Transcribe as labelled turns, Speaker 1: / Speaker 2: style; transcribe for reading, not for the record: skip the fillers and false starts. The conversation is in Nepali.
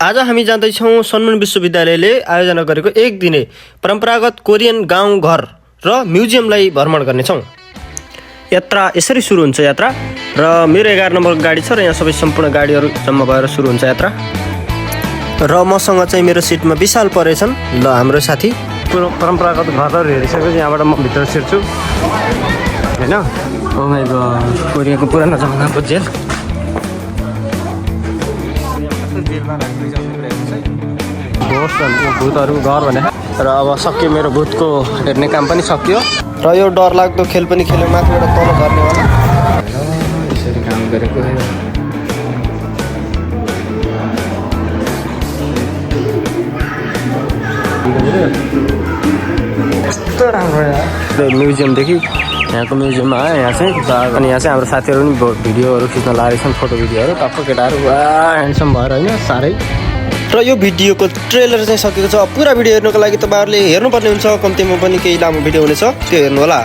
Speaker 1: आज हामी जाँदैछौँ सनमन विश्वविद्यालयले आयोजना गरेको एक दिने परम्परागत कोरियन गाउँ घर र म्युजियमलाई भ्रमण गर्नेछौँ। यात्रा यसरी सुरु हुन्छ यात्रा र मेरो 11 नम्बर गाडी छ र यहाँ सबै सम्पूर्ण गाडीहरू जम्मा भएर सुरु हुन्छ यात्रा र मसँग चाहिँ मेरो सिटमा विशाल परेछन्। ल हाम्रो साथी परम्परागत घरहरू हेरिसकेपछि यहाँबाट म भित्र छिर्छु हैन। ओ माइ गॉड, कोरियाको पुरानो जमानाको जेल। भूतहरू घर भने र अब सक्यो मेरो भूतको हेर्ने काम पनि सक्यो र यो डरलाग्दो खेल पनि खेल्यो माथिबाट तल झर्नेवाला। यसरी काम गरेको यस्तो राम्रो म्युजियमदेखि यहाँको म्युजियममा आयो। यहाँ चाहिँ अनि यहाँ चाहिँ हाम्रो साथीहरू पनि भिडियोहरू खिच्न लागेको छन्, फोटो भिडियोहरू। टक्क केटाहरू ह्यान्डसम भएर होइन साह्रै। र यो भिडियोको ट्रेलर चाहिँ सकेको छ। पुरा भिडियो हेर्नुको लागि तपाईँहरूले हेर्नुपर्ने हुन्छ। कम्तीमा पनि केही लामो भिडियो हुनेछ, त्यो हेर्नु होला।